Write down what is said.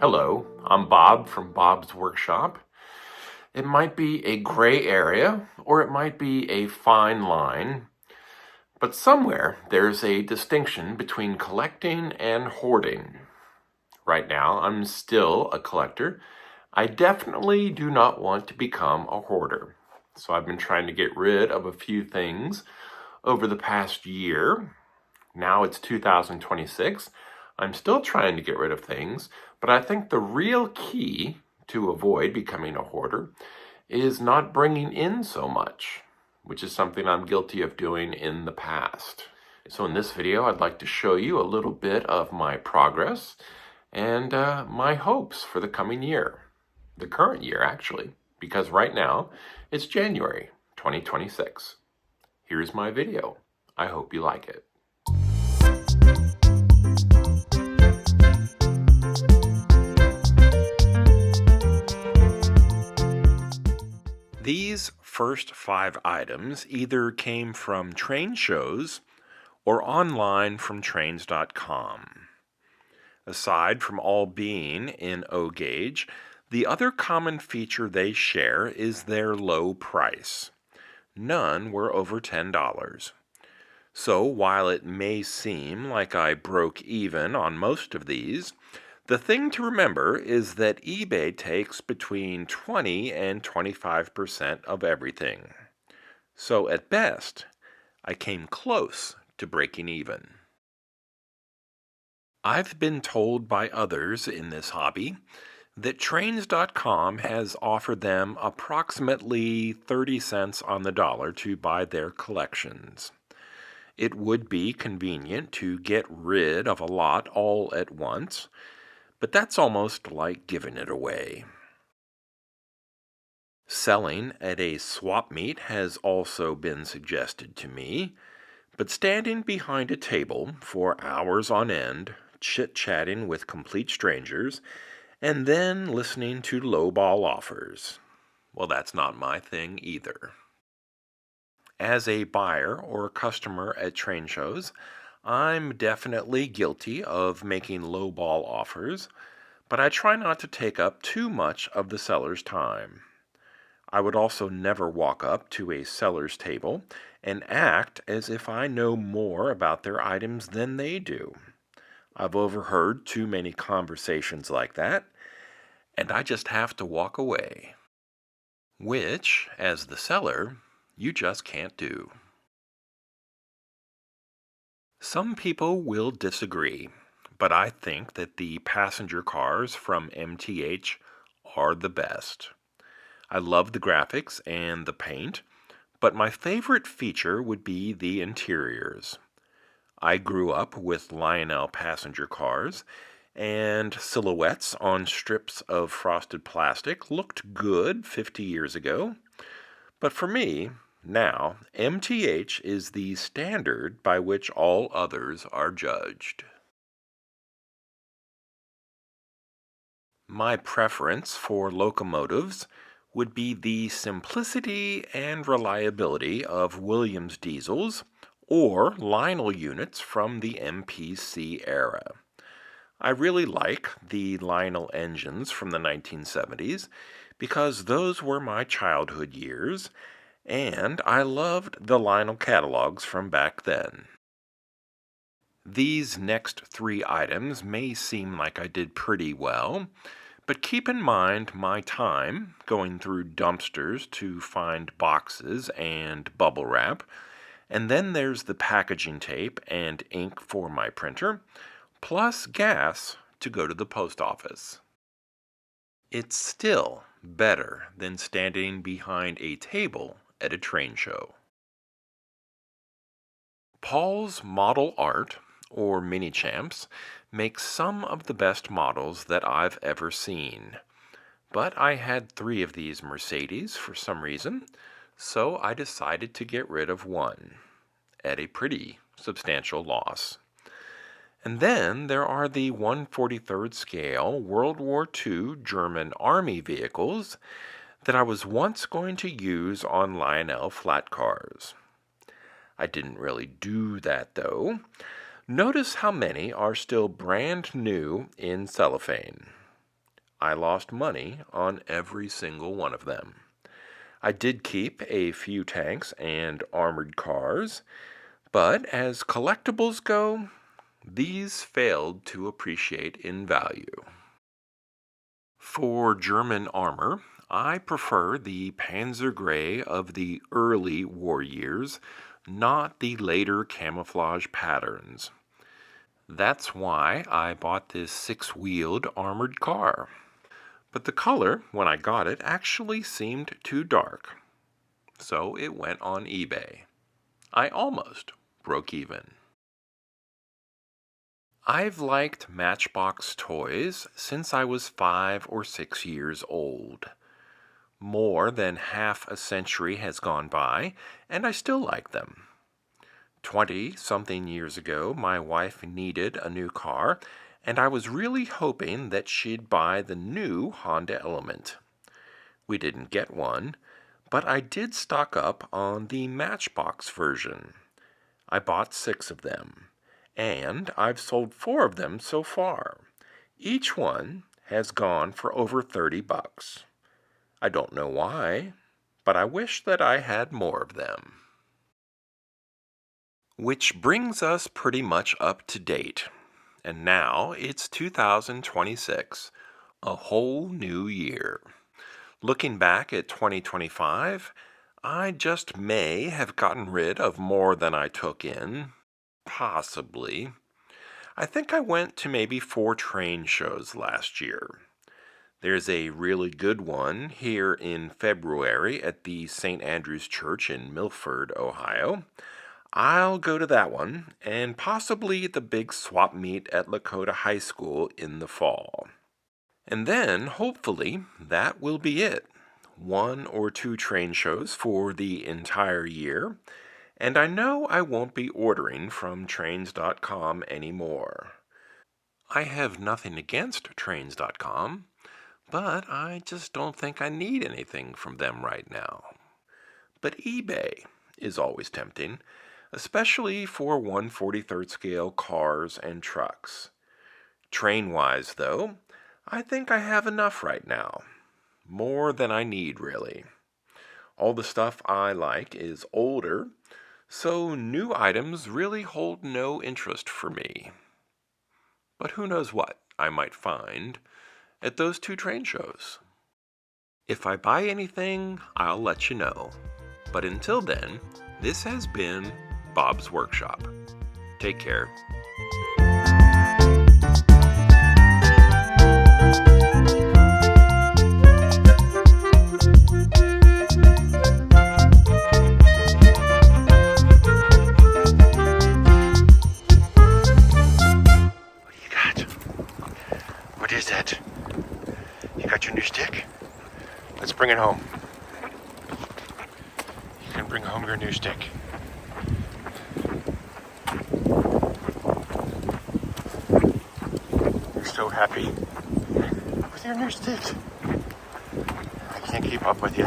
Hello, I'm Bob from Bob's Workshop. It might be a gray area or it might be a fine line, but somewhere there's a distinction between collecting and hoarding. Right now, I'm still a collector. I definitely do not want to become a hoarder. So I've been trying to get rid of a few things over the past year. Now it's 2026. I'm still trying to get rid of things, but I think the real key to avoid becoming a hoarder is not bringing in so much, which is something I'm guilty of doing in the past. So in this video, I'd like to show you a little bit of my progress and my hopes for the coming year. The current year, actually, because right now it's January 2026. Here's my video. I hope you like it. These first 5 items either came from train shows or online from trains.com. Aside from all being in O gauge, the other common feature they share is their low price. None were over $10. So while it may seem like I broke even on most of these, the thing to remember is that eBay takes between 20 and 25% of everything. So at best, I came close to breaking even. I've been told by others in this hobby that trains.com has offered them approximately 30 cents on the dollar to buy their collections. It would be convenient to get rid of a lot all at once, but that's almost like giving it away. Selling at a swap meet has also been suggested to me, but standing behind a table for hours on end, chit-chatting with complete strangers, and then listening to lowball offers, well, that's not my thing either. As a buyer or customer at train shows, I'm definitely guilty of making lowball offers, but I try not to take up too much of the seller's time. I would also never walk up to a seller's table and act as if I know more about their items than they do. I've overheard too many conversations like that, and I just have to walk away. Which, as the seller, you just can't do. Some people will disagree, but I think that the passenger cars from MTH are the best. I love the graphics and the paint, but my favorite feature would be the interiors. I grew up with Lionel passenger cars, and silhouettes on strips of frosted plastic looked good 50 years ago. But for me, now, MTH is the standard by which all others are judged. My preference for locomotives would be the simplicity and reliability of Williams diesels or Lionel units from the MPC era. I really like the Lionel engines from the 1970s because those were my childhood years, and I loved the Lionel catalogs from back then. These next 3 items may seem like I did pretty well, but keep in mind my time going through dumpsters to find boxes and bubble wrap, and then there's the packaging tape and ink for my printer, plus gas to go to the post office. It's still better than standing behind a table at a train show. Paul's Model Art, or Mini Champs, makes some of the best models that I've ever seen. But I had 3 of these Mercedes for some reason, so I decided to get rid of one, at a pretty substantial loss. And then there are the 1/43rd scale World War II German Army vehicles that I was once going to use on Lionel flat cars. I didn't really do that though. Notice how many are still brand new in cellophane. I lost money on every single one of them. I did keep a few tanks and armored cars, but as collectibles go, these failed to appreciate in value. For German armor, I prefer the Panzer Gray of the early war years, not the later camouflage patterns. That's why I bought this six-wheeled armored car. But the color, when I got it, actually seemed too dark. So it went on eBay. I almost broke even. I've liked Matchbox toys since I was 5 or 6 years old. More than half a century has gone by, and I still like them. 20-something years ago, my wife needed a new car, and I was really hoping that she'd buy the new Honda Element. We didn't get one, but I did stock up on the Matchbox version. I bought 6 of them, and I've sold 4 of them so far. Each one has gone for over $30. I don't know why, but I wish that I had more of them. Which brings us pretty much up to date. And now it's 2026, a whole new year. Looking back at 2025, I just may have gotten rid of more than I took in. Possibly. I think I went to maybe 4 train shows last year. There's a really good one here in February at the St. Andrew's Church in Milford, Ohio. I'll go to that one, and possibly the big swap meet at Lakota High School in the fall. And then, hopefully, that will be it. 1 or 2 train shows for the entire year, and I know I won't be ordering from trains.com anymore. I have nothing against trains.com, but I just don't think I need anything from them right now. But eBay is always tempting, especially for 1/43rd scale cars and trucks. Train-wise, though, I think I have enough right now. More than I need, really. All the stuff I like is older, so new items really hold no interest for me. But who knows what I might find at those 2 train shows. If I buy anything, I'll let you know. But until then, this has been Bob's Workshop. Take care. What do you got? What is that? You got your new stick? Let's bring it home. You can bring home your new stick. You're so happy with your new stick. I can't keep up with you.